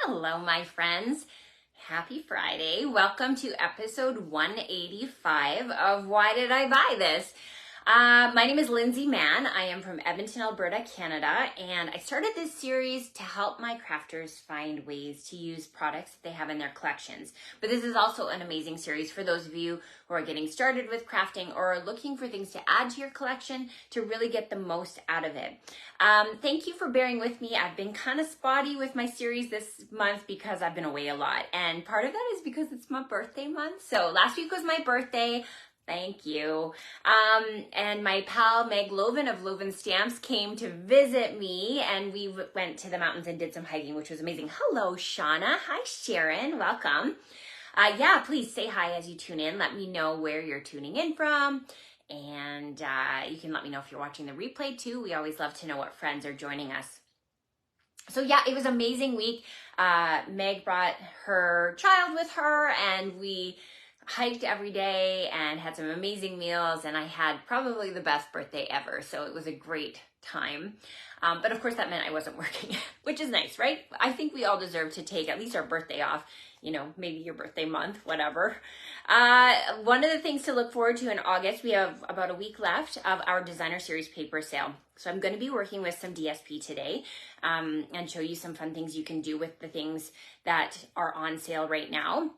Hello, my friends. Happy Friday. Welcome to episode 185 of Why Did I Buy This? My name is Lindsay Mann. I am from Edmonton, Alberta, Canada, and I started this series to help my crafters find ways to use products that they have in their collections. But this is also an amazing series for those of you who are getting started with crafting or are looking for things to add to your collection to really get the most out of it. Thank you for bearing with me. I've been kind of spotty with my series this month because I've been away a lot, and part of that is because it's my birthday month. So last week was my birthday. Thank you. And my pal Meg Loven of Loven Stamps came to visit me, and we went to the mountains and did some hiking, which was amazing. Hello, Shauna. Hi, Sharon. Welcome. Please say hi as you tune in. Let me know where you're tuning in from. And you can let me know if you're watching the replay too. We always love to know what friends are joining us. So it was an amazing week. Meg brought her child with her, and we hiked every day and had some amazing meals, and I had probably the best birthday ever. So it was a great time. But of course that meant I wasn't working, which is nice, right? I think we all deserve to take at least our birthday off, maybe your birthday month, whatever. One of the things to look forward to in August, we have about a week left of our designer series paper sale. So I'm going to be working with some DSP today and show you some fun things you can do with the things that are on sale right now.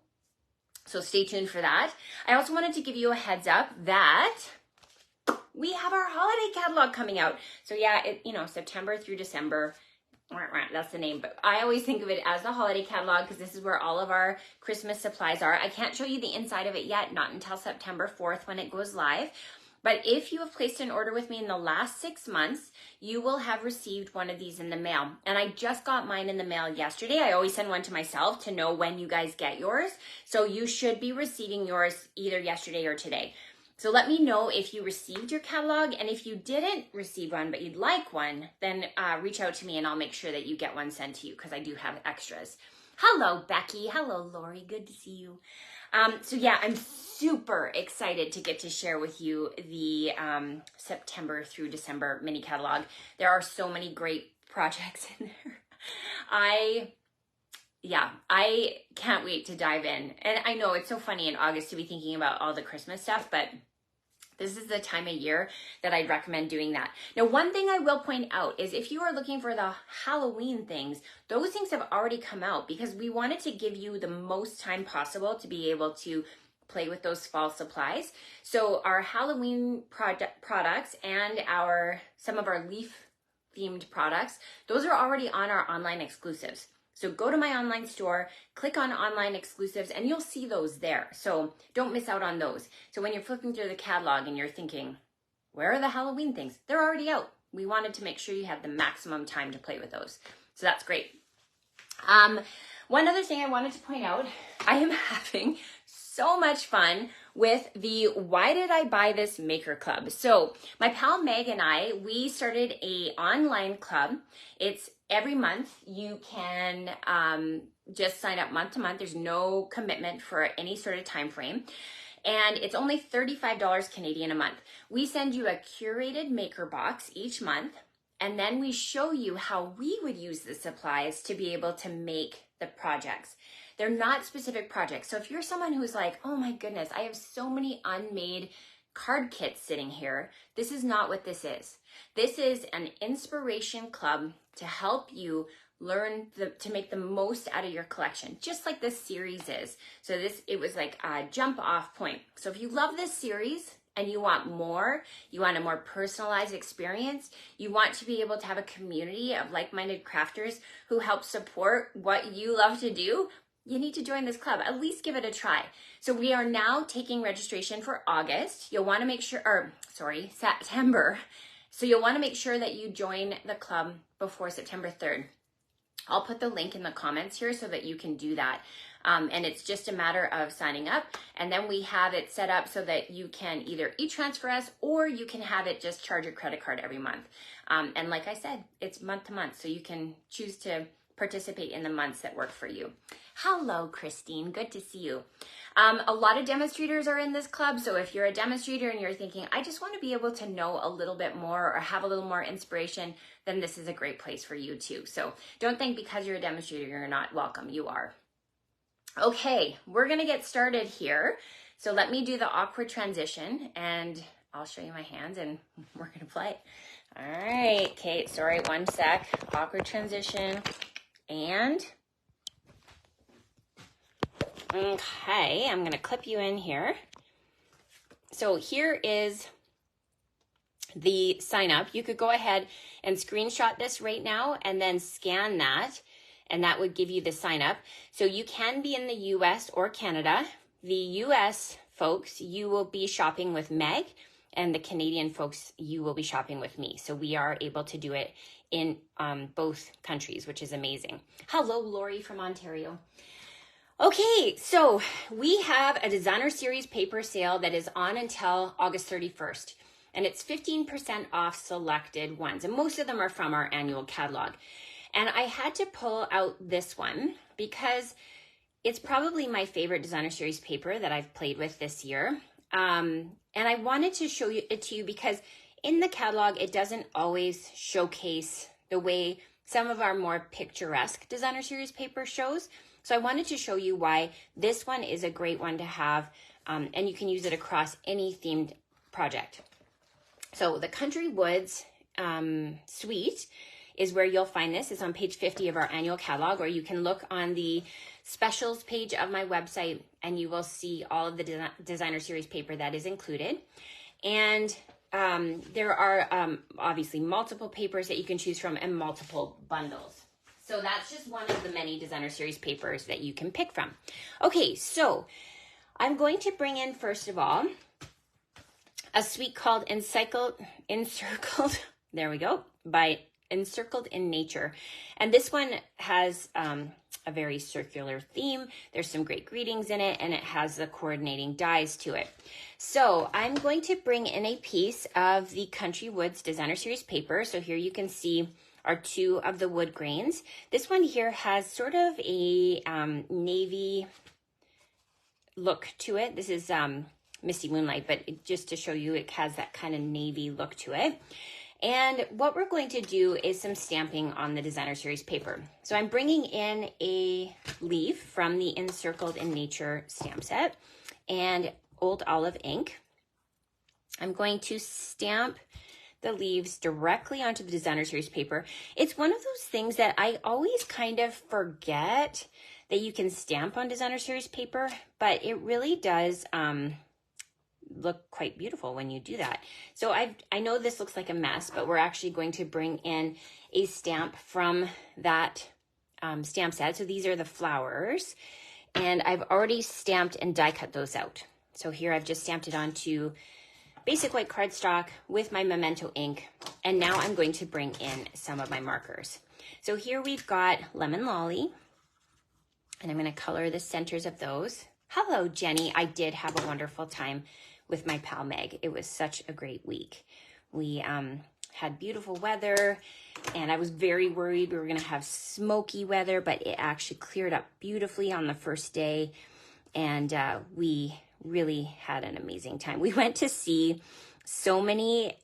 So stay tuned for that. I also wanted to give you a heads up that we have our holiday catalog coming out. So September through December, that's the name, but I always think of it as the holiday catalog because this is where all of our Christmas supplies are. I can't show you the inside of it yet, not until September 4th when it goes live. But if you have placed an order with me in the last 6 months, you will have received one of these in the mail. And I just got mine in the mail yesterday. I always send one to myself to know when you guys get yours. So you should be receiving yours either yesterday or today. So let me know if you received your catalog. And if you didn't receive one, but you'd like one, then reach out to me and I'll make sure that you get one sent to you because I do have extras. Hello, Becky. Hello, Lori. Good to see you. I'm super excited to get to share with you the September through December mini catalog. There are so many great projects in there. I can't wait to dive in. And I know it's so funny in August to be thinking about all the Christmas stuff, but this is the time of year that I'd recommend doing that. Now, one thing I will point out is if you are looking for the Halloween things, those things have already come out because we wanted to give you the most time possible to be able to play with those fall supplies. So our Halloween products and some of our leaf themed products, those are already on our online exclusives. So go to my online store, click on online exclusives, and you'll see those there. So don't miss out on those. So when you're flipping through the catalog and you're thinking, where are the Halloween things? They're already out. We wanted to make sure you have the maximum time to play with those. So that's great. One other thing I wanted to point out, I am having so much fun with the Why Did I Buy This Maker Club. So my pal Meg and we started a online club. It's every month. You can just sign up month to month. There's no commitment for any sort of time frame. And it's only $35 Canadian a month. We send you a curated maker box each month. And then we show you how we would use the supplies to be able to make the projects. They're not specific projects. So if you're someone who's like, oh my goodness, I have so many unmade card kits sitting here, this is not what this is. This is an inspiration club to help you learn to make the most out of your collection, just like this series is. So it was like a jump off point. So if you love this series and you want more, you want a more personalized experience, you want to be able to have a community of like-minded crafters who help support what you love to do, you need to join this club. At least give it a try. So we are now taking registration for August. You'll want to make sure, September. So you'll want to make sure that you join the club before September 3rd. I'll put the link in the comments here so that you can do that. And it's just a matter of signing up. And then we have it set up so that you can either e-transfer us or you can have it just charge your credit card every month. And like I said, it's month to month. So you can choose to participate in the months that work for you. Hello, Christine. Good to see you. A lot of demonstrators are in this club. So if you're a demonstrator and you're thinking, I just want to be able to know a little bit more or have a little more inspiration, then this is a great place for you too. So don't think because you're a demonstrator, you're not welcome. You are. Okay, we're going to get started here. So let me do the awkward transition and I'll show you my hands and we're going to play. All right, Kate, sorry, one sec. Awkward transition. And, okay, I'm going to clip you in here. So here is the sign up. You could go ahead and screenshot this right now and then scan that, and that would give you the sign up. So you can be in the US or Canada. The US folks, you will be shopping with Meg, and the Canadian folks, you will be shopping with me. So we are able to do it in both countries, which is amazing. Hello, Lori from Ontario. Okay, so we have a designer series paper sale that is on until August 31st, and it's 15% off selected ones, and most of them are from our annual catalog. And I had to pull out this one because it's probably my favorite designer series paper that I've played with this year. And I wanted to show it to you because in the catalog, it doesn't always showcase the way some of our more picturesque designer series paper shows. So I wanted to show you why this one is a great one to have, and you can use it across any themed project. So the Country Woods suite is where you'll find this. It's on page 50 of our annual catalog, or you can look on the specials page of my website and you will see all of the designer series paper that is included. And there are obviously multiple papers that you can choose from and multiple bundles. So that's just one of the many designer series papers that you can pick from. Okay, so I'm going to bring in, first of all, a suite called Encircled, there we go, by Encircled in Nature. And this one has a very circular theme. There's some great greetings in it, and it has the coordinating dies to it. So I'm going to bring in a piece of the Country Woods designer series paper. So here you can see are two of the wood grains. This one here has sort of a navy look to it. This is Misty Moonlight, but just to show you, it has that kind of navy look to it. And what we're going to do is some stamping on the designer series paper. So I'm bringing in a leaf from the Encircled in Nature stamp set and Old Olive ink. I'm going to stamp the leaves directly onto the designer series paper. It's one of those things that I always kind of forget that you can stamp on designer series paper, but it really does look quite beautiful when you do that. So I know this looks like a mess, but we're actually going to bring in a stamp from that stamp set. So these are the flowers, and I've already stamped and die cut those out. So here I've just stamped it onto basic white cardstock with my Memento ink, and now I'm going to bring in some of my markers. So here we've got Lemon Lolly, and I'm going to color the centers of those. Hello, Jenny. I did have a wonderful time with my pal Meg. It was such a great week. We had beautiful weather, and I was very worried we were going to have smoky weather, but it actually cleared up beautifully on the first day, and we really had an amazing time. We went to see so many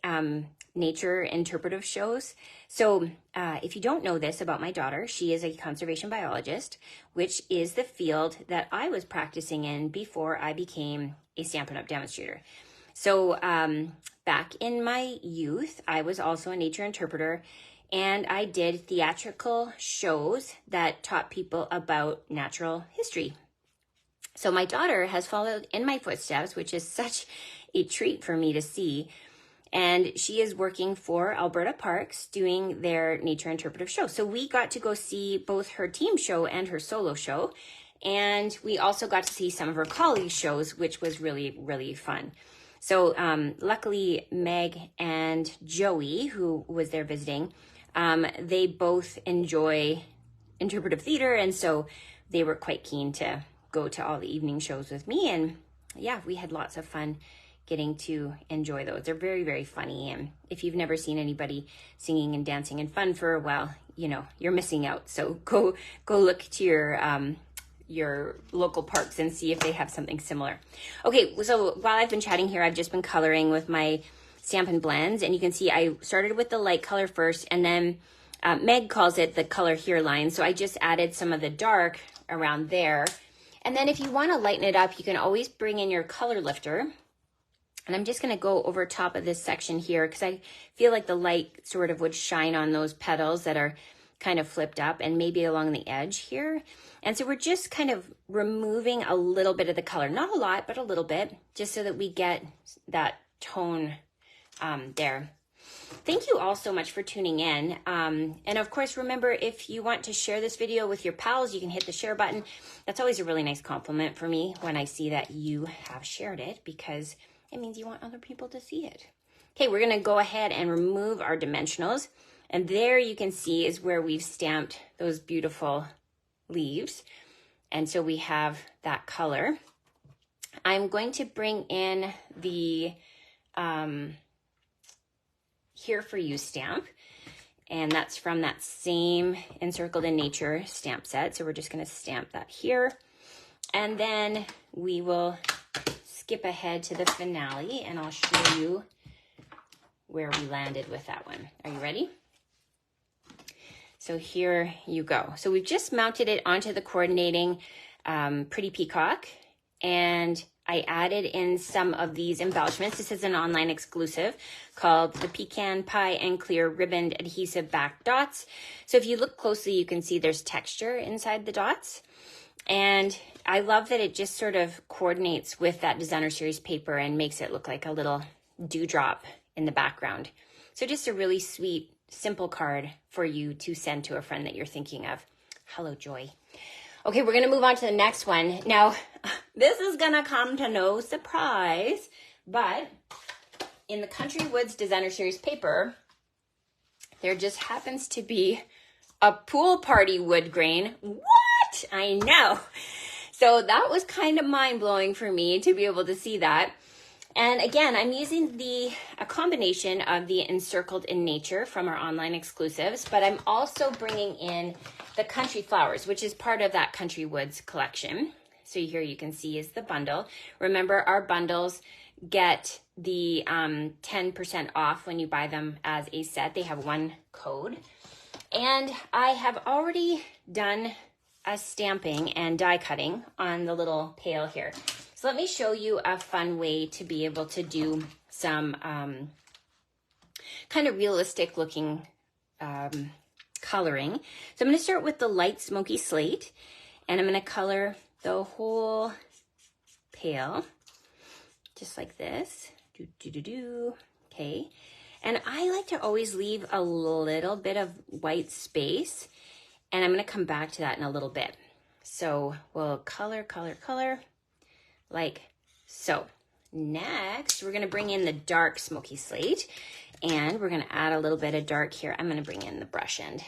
nature interpretive shows. So if you don't know this about my daughter, she is a conservation biologist, which is the field that I was practicing in before I became a Stampin' Up! Demonstrator. So back in my youth, I was also a nature interpreter, and I did theatrical shows that taught people about natural history. So my daughter has followed in my footsteps, which is such a treat for me to see. And she is working for Alberta Parks doing their nature interpretive show. So we got to go see both her team show and her solo show. And we also got to see some of her colleagues' shows, which was really, really fun. So luckily, Meg and Joey, who was there visiting, they both enjoy interpretive theater. And so they were quite keen to go to all the evening shows with me. And yeah, we had lots of fun getting to enjoy those. They're very, very funny. And if you've never seen anybody singing and dancing and fun for a while, you know, you're missing out. So go look to your local parks and see if they have something similar. Okay, so while I've been chatting here, I've just been coloring with my Stampin' Blends, and you can see I started with the light color first, and then Meg calls it the color here line. So I just added some of the dark around there. And then if you want to lighten it up, you can always bring in your color lifter. And I'm just going to go over top of this section here because I feel like the light sort of would shine on those petals that are kind of flipped up and maybe along the edge here. And so we're just kind of removing a little bit of the color, not a lot, but a little bit, just so that we get that tone there. Thank you all so much for tuning in. And of course, remember, if you want to share this video with your pals, you can hit the share button. That's always a really nice compliment for me when I see that you have shared it, because it means you want other people to see it. Okay, we're gonna go ahead and remove our dimensionals. And there you can see is where we've stamped those beautiful leaves. And so we have that color. I'm going to bring in the Here For You stamp, and that's from that same Encircled in Nature stamp set. So we're just going to stamp that here, and then we will skip ahead to the finale, and I'll show you where we landed with that one. Are you ready? So here you go. So we've just mounted it onto the coordinating Pretty Peacock, and I added in some of these embellishments. This is an online exclusive called the Pecan Pie and Clear Ribboned Adhesive Back Dots. So if you look closely, you can see there's texture inside the dots. And I love that it just sort of coordinates with that designer series paper and makes it look like a little dewdrop in the background. So just a really sweet, simple card for you to send to a friend that you're thinking of. Hello, Joy. Okay, we're going to move on to the next one. Now, this is going to come to no surprise, but in the Country Woods Designer Series paper, there just happens to be a pool party wood grain. What? I know. So that was kind of mind-blowing for me to be able to see that. And again, I'm using a combination of the Encircled in Nature from our online exclusives, but I'm also bringing in the Country Flowers, which is part of that Country Woods collection. So here you can see is the bundle. Remember, our bundles get the 10% off when you buy them as a set. They have one code. And I have already done a stamping and die cutting on the little pail here. So let me show you a fun way to be able to do some kind of realistic looking coloring. So I'm going to start with the light smoky slate, and I'm going to color the whole pail just like this. Okay. And I like to always leave a little bit of white space, and I'm going to come back to that in a little bit. So we'll color like so. Next, we're going to bring in the dark smoky slate, and we're going to add a little bit of dark here. I'm going to bring in the brush end.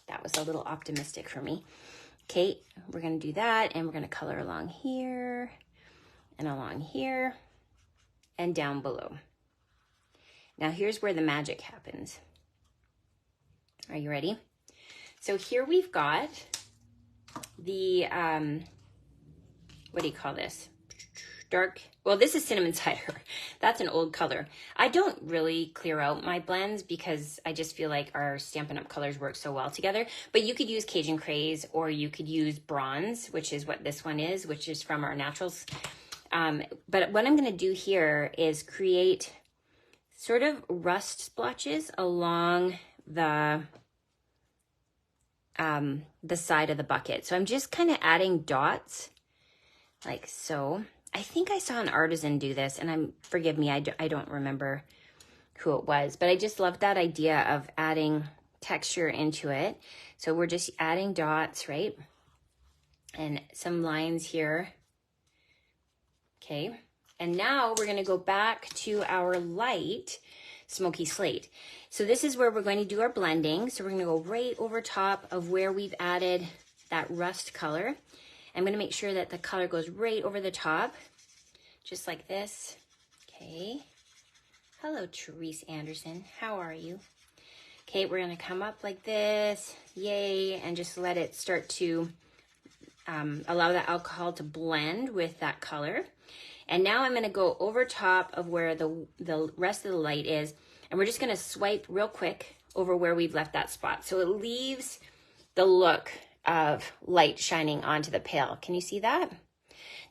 That was a little optimistic for me. Okay, we're going to do that, and we're going to color along here and along here and down below. Now here's where the magic happens. Are you ready? So here we've got the, what do you call this? Dark, well, this is Cinnamon Cider. That's an old color. I don't really clear out my blends because I just feel like our Stampin' Up! Colors work so well together. But you could use Cajun Craze, or you could use Bronze, which is what this one is, which is from our Naturals. But what I'm going to do here is create sort of rust splotches along the side of the bucket. So I'm just kind of adding dots like so. I think I saw an artisan do this, and forgive me, I don't remember who it was, but I just love that idea of adding texture into it. So we're just adding dots, right? And some lines here. Okay. And now we're going to go back to our light smoky slate. So this is where we're going to do our blending. So we're going to go right over top of where we've added that rust color. I'm going to make sure that the color goes right over the top, just like this. Okay. Hello, Therese Anderson. How are you? Okay, we're going to come up like this. Yay. And just let it start to allow the alcohol to blend with that color. And now I'm going to go over top of where the rest of the light is. And we're just going to swipe real quick over where we've left that spot. So it leaves the look of light shining onto the pail. Can you see that?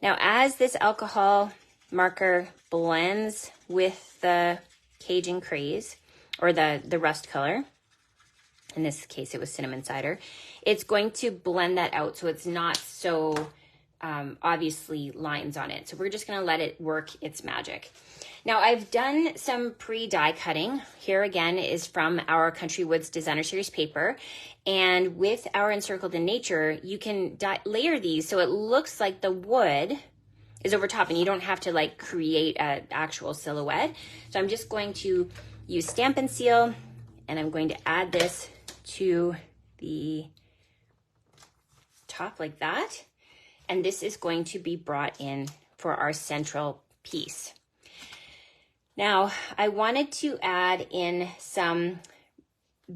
Now, as this alcohol marker blends with the Cajun Craze, or the rust color, in this case it was cinnamon cider, it's going to blend that out so it's not so obviously lines on it. So we're just going to let it work its magic. Now, I've done some pre-die cutting. Here again is from our Country Woods Designer Series paper. And with our Encircled in Nature, you can layer these so it looks like the wood is over top and you don't have to like create an actual silhouette. So I'm just going to use Stampin' Seal and I'm going to add this to the top like that. And this is going to be brought in for our central piece. Now, I wanted to add in some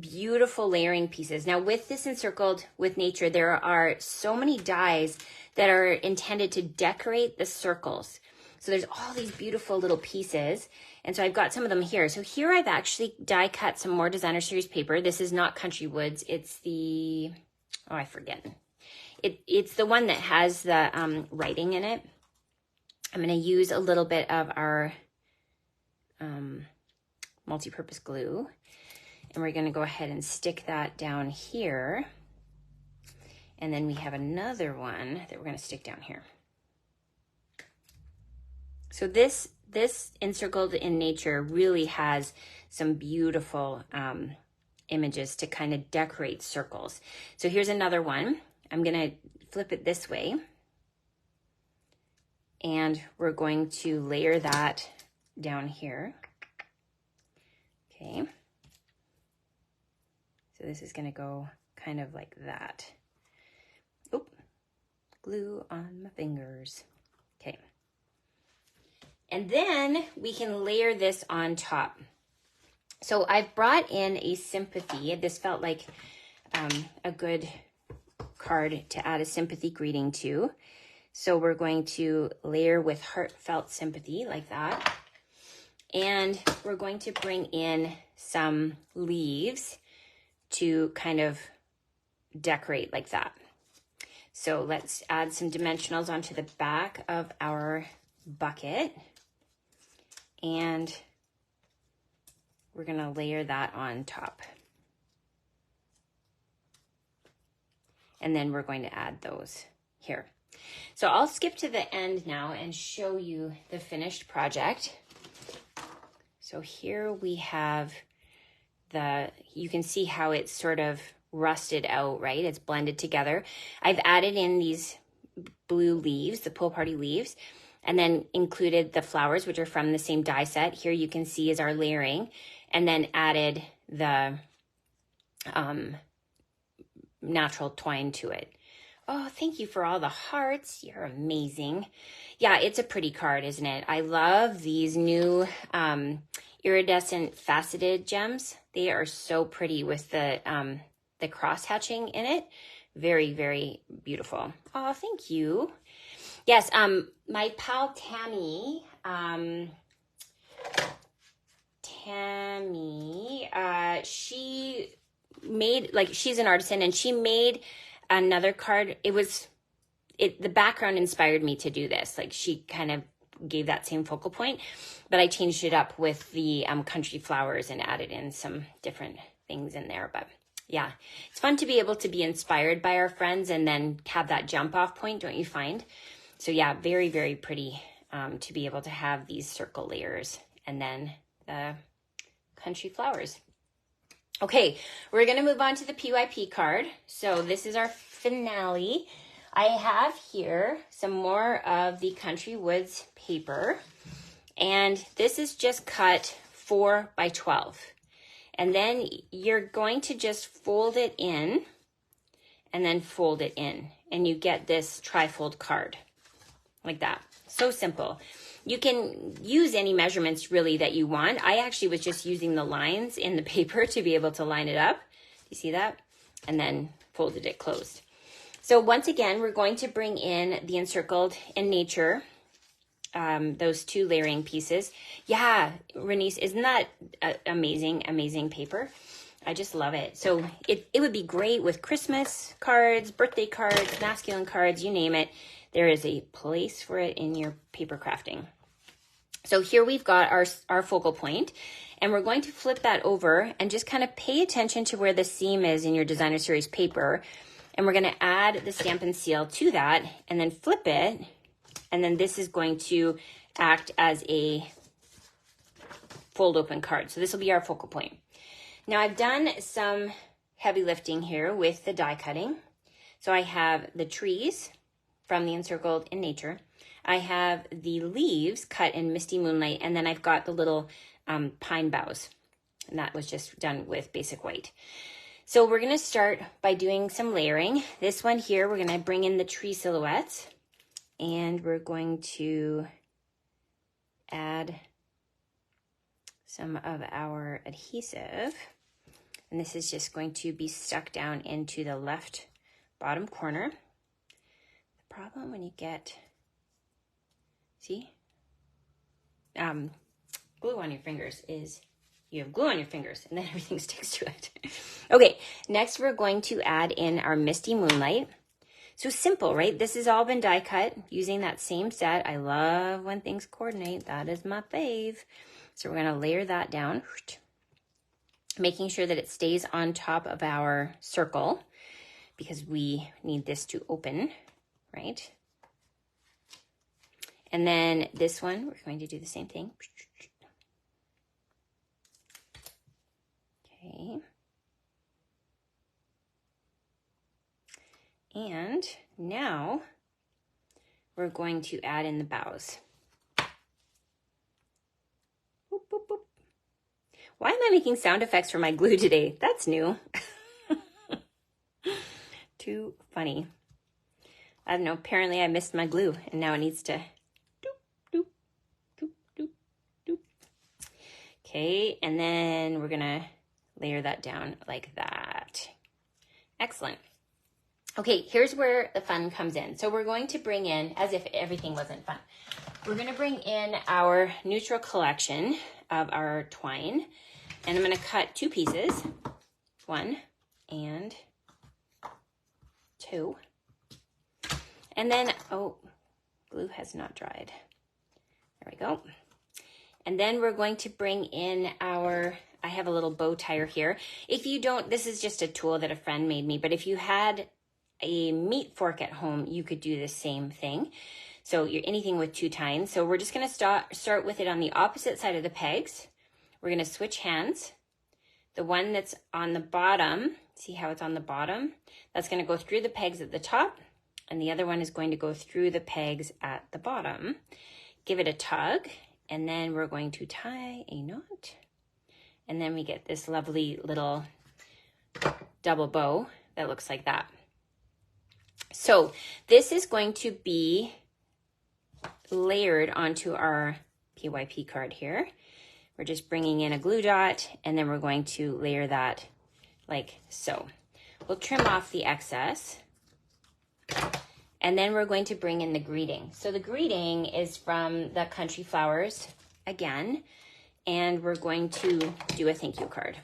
beautiful layering pieces. Now, with this Encircled with Nature, there are so many dies that are intended to decorate the circles. So there's all these beautiful little pieces. And so I've got some of them here. So here I've actually die cut some more Designer Series paper. This is not Country Woods. It's the, oh, I forget. It's the one that has the writing in it. I'm going to use a little bit of our multi-purpose glue. And we're going to go ahead and stick that down here. And then we have another one that we're going to stick down here. So this Encircled in Nature really has some beautiful images to kind of decorate circles. So here's another one. I'm going to flip it this way. And we're going to layer that down here. Okay. So this is going to go kind of like that. Oop, glue on my fingers. Okay. And then we can layer this on top. So I've brought in a sympathy. This felt like a good card to add a sympathy greeting to. So we're going to layer with heartfelt sympathy like that. And we're going to bring in some leaves to kind of decorate like that. So let's add some dimensionals onto the back of our bucket. And we're going to layer that on top. And then we're going to add those here. So I'll skip to the end now and show you the finished project. So here we have you can see how it's sort of rusted out, right? It's blended together. I've added in these blue leaves, the Pool Party leaves, and then included the flowers, which are from the same die set. Here you can see is our layering, and then added the natural twine to it. Oh, thank you for all the hearts. You're amazing. Yeah, it's a pretty card, isn't it? I love these new iridescent faceted gems. They are so pretty with the cross hatching in it. Very, very beautiful. Oh, thank you. Yes, my pal Tammy, she made, like, she's an artisan and she made another card. The background inspired me to do this. Like, she kind of gave that same focal point, but I changed it up with the country flowers and added in some different things in there. But yeah, it's fun to be able to be inspired by our friends and then have that jump off point, don't you find? So yeah, very, very pretty to be able to have these circle layers and then the country flowers. Okay, we're going to move on to the PYP card. So this is our finale. I have here some more of the Country Woods paper, and this is just cut 4 by 12. And then you're going to just fold it in and then fold it in, and you get this trifold card. like that. So simple. You can use any measurements really that you want. I actually was just using the lines in the paper to be able to line it up. You see that? And then folded it closed. So once again, we're going to bring in the Encircled in Nature, those 2 layering pieces. Yeah, Renice, isn't that amazing, amazing paper? I just love it. So it would be great with Christmas cards, birthday cards, masculine cards, you name it. There is a place for it in your paper crafting. So here we've got our focal point, and we're going to flip that over and just kind of pay attention to where the seam is in your Designer Series paper. And we're going to add the Stampin' Seal to that and then flip it. And then this is going to act as a fold open card. So this will be our focal point. Now I've done some heavy lifting here with the die cutting. So I have the trees from the Encircled in Nature. I have the leaves cut in Misty Moonlight, and then I've got the little pine boughs, and that was just done with basic white. So we're going to start by doing some layering. This one here, we're going to bring in the tree silhouettes, and we're going to add some of our adhesive, and this is just going to be stuck down into the left bottom corner. Problem when you get, see, glue on your fingers is you have glue on your fingers and then everything sticks to it. Okay, next we're going to add in our Misty Moonlight. So simple, right? This has all been die cut using that same set. I love when things coordinate. That is my fave. So we're going to layer that down, making sure that it stays on top of our circle because we need this to open. Right? And then this one, we're going to do the same thing. Okay. And now we're going to add in the boughs. Boop, boop, boop. Why am I making sound effects for my glue today? That's new. Too funny. I don't know, apparently I missed my glue and now it needs to doop, doop, doop, doop, doop. Okay, and then we're gonna layer that down like that. Excellent. Okay, here's where the fun comes in. So we're going to bring in, as if everything wasn't fun, we're gonna bring in our neutral collection of our twine, and I'm gonna cut 2 pieces, 1 and 2. And then, oh, glue has not dried. There we go. And then we're going to bring in our, I have a little bow tire here. If you don't, this is just a tool that a friend made me, but if you had a meat fork at home, you could do the same thing. So you're anything with 2 tines. So we're just gonna start with it on the opposite side of the pegs. We're gonna switch hands. The one that's on the bottom, see how it's on the bottom? That's gonna go through the pegs at the top, and the other one is going to go through the pegs at the bottom. Give it a tug, and then we're going to tie a knot, and then we get this lovely little double bow that looks like that. So this is going to be layered onto our PYP card here. We're just bringing in a glue dot, and then we're going to layer that like so. We'll trim off the excess. And then we're going to bring in the greeting. So the greeting is from the Country Flowers again, and we're going to do a thank you card.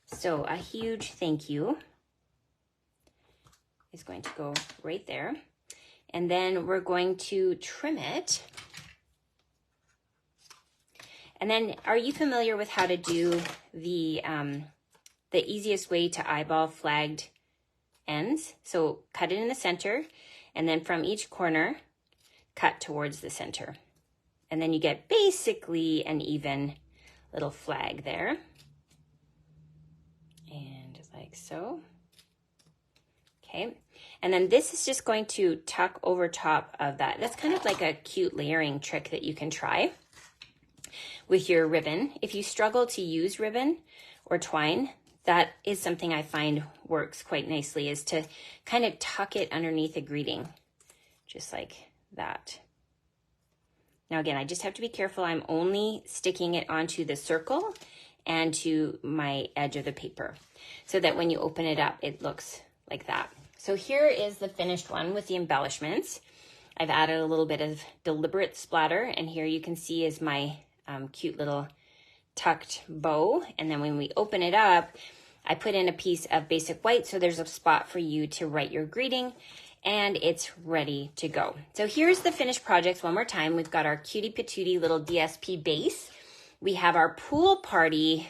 So a huge thank you is going to go right there. And then we're going to trim it. And then are you familiar with how to do the easiest way to eyeball flagged ends? So cut it in the center, and then from each corner, cut towards the center. And then you get basically an even little flag there. And like so. Okay. And then this is just going to tuck over top of that. That's kind of like a cute layering trick that you can try with your ribbon. If you struggle to use ribbon or twine, that is something I find works quite nicely, is to kind of tuck it underneath a greeting, just like that. Now again, I just have to be careful. I'm only sticking it onto the circle and to my edge of the paper so that when you open it up, it looks like that. So here is the finished one with the embellishments. I've added a little bit of deliberate splatter, and here you can see is my cute little tucked bow. And then when we open it up, I put in a piece of basic white so there's a spot for you to write your greeting, and it's ready to go. So here's the finished project one more time. We've got our cutie patootie little DSP base. We have our pool party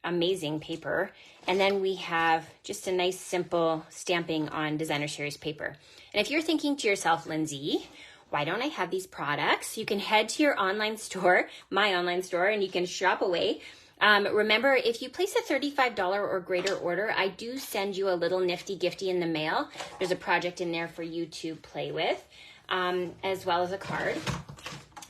amazing paper, and then we have just a nice simple stamping on designer series paper. And if you're thinking to yourself, Lindsay, why don't I have these products? You can head to your online store, my online store, and you can shop away. Remember, if you place a $35 or greater order, I do send you a little nifty gifty in the mail. There's a project in there for you to play with, as well as a card.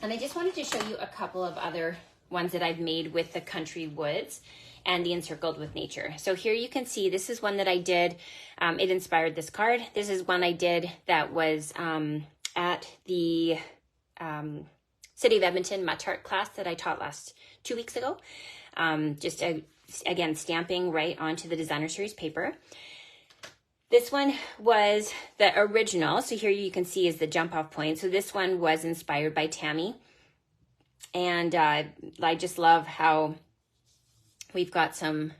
And I just wanted to show you a couple of other ones that I've made with the country woods and the encircled with nature. So here you can see, this is one that I did. It inspired this card. This is one I did that was at the City of Edmonton Much Art class that I taught 2 weeks ago. Again, stamping right onto the designer series paper. This one was the original. So here you can see is the jump off point. So this one was inspired by Tammy. And I just love how we've got some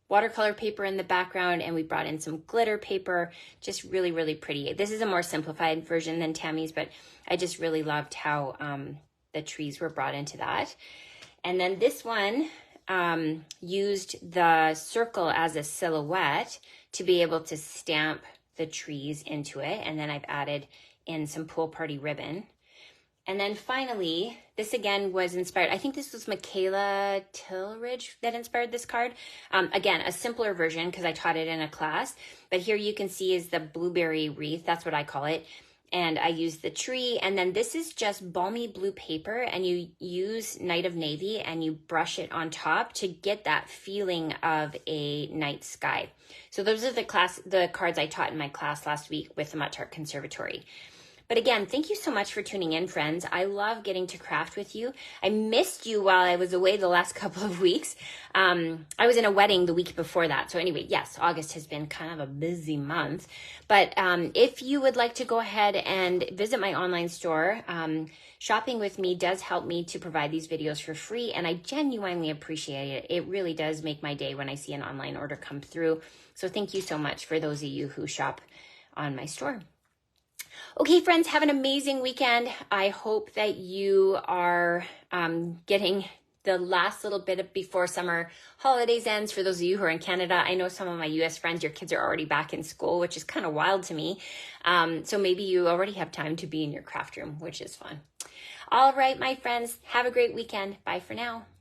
watercolor paper in the background, and we brought in some glitter paper. Just really, really pretty. This is a more simplified version than Tammy's, but I just really loved how the trees were brought into that. And then this one used the circle as a silhouette to be able to stamp the trees into it. And then I've added in some pool party ribbon. And then finally, this again was inspired. I think this was Michaela Tillridge that inspired this card. Again, a simpler version because I taught it in a class. But here you can see is the blueberry wreath. That's what I call it. And I used the tree. And then this is just balmy blue paper. And you use Night of Navy and you brush it on top to get that feeling of a night sky. So those are the cards I taught in my class last week with the Much Art Conservatory. But again, thank you so much for tuning in, friends. I love getting to craft with you. I missed you while I was away the last couple of weeks. I was in a wedding the week before that. So anyway, yes, August has been kind of a busy month. But if you would like to go ahead and visit my online store, shopping with me does help me to provide these videos for free. And I genuinely appreciate it. It really does make my day when I see an online order come through. So thank you so much for those of you who shop on my store. Okay, friends, have an amazing weekend. I hope that you are getting the last little bit of before summer holidays ends. For those of you who are in Canada, I know some of my US friends, your kids are already back in school, which is kind of wild to me. So maybe you already have time to be in your craft room, which is fun. All right, my friends, have a great weekend. Bye for now.